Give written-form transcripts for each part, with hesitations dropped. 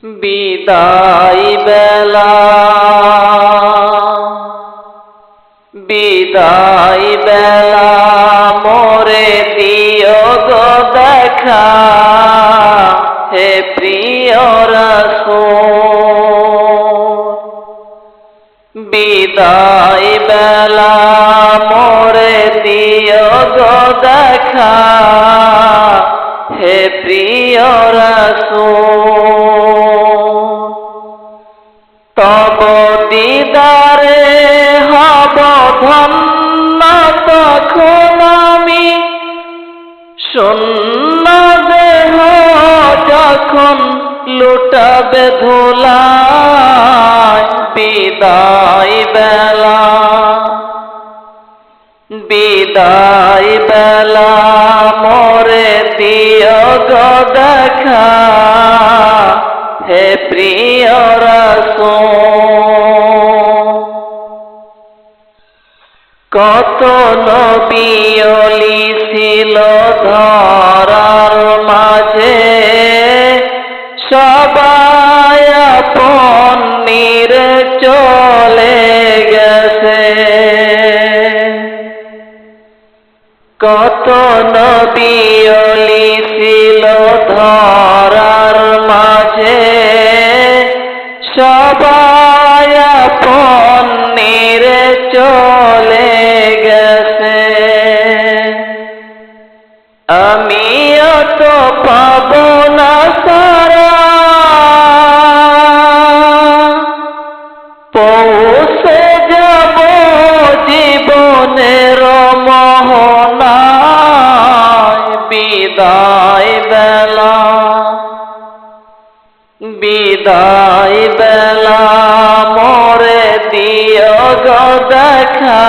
বিদায় বেলা বিদায় বেলা মোরে দিও গো দেখা, হে প্রিয় রাসূল। বিদায় বেলা মোরে দিও গো দেখা, হে প্রিয় রাসূল। তব দিদারে হব ধন্য, তখন আমি শূন্য দেহ যখন লুটাবে ধুলায়। বিদায় বেলা বিদায় বেলা মোরে দিও গো দেখা, হে প্রিয় রাসূল। কত নবী ওলি ছিল ধরার মাঝে, সবাই আপন নিরে চলে গেছে। কত নবী ওলি ছিল ধরার মাঝে, সবাই আপন নিরে চলে গেছে। আমিও তো পাব না সারা, পৌঁছে যাব জীবনের মোহনায়। বিদায় বেলা বিদায় বেলা মোরে দিও গো দেখা,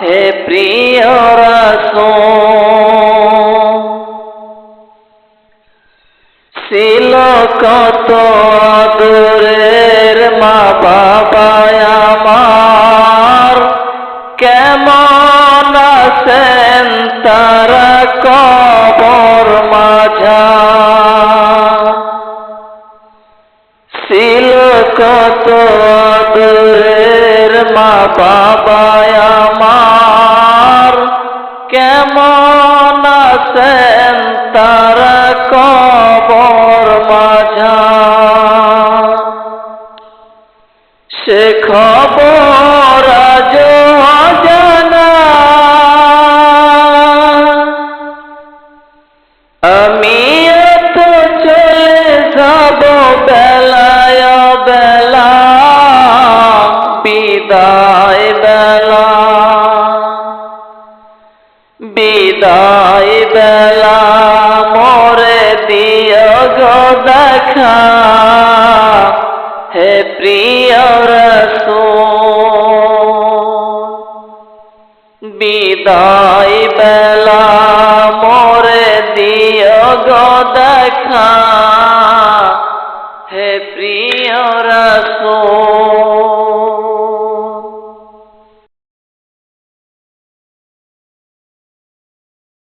হে প্রিয় রাসূল। ছিল কত দূরের মা বাবা আমার, কেমন আছেন তারা কবর মাঝার। ছিল কত দূরের মা বাবা আমার, কেমন আছেন তারা কবর মাঝার। সে খবর আজ অজানা, আমিও তো চলে যাব বেলায় বেলা। বিদায় বেলা বিদায় বেলা মোরে দিও গো দেখা, হে প্রিয় রাসূল। বিদায়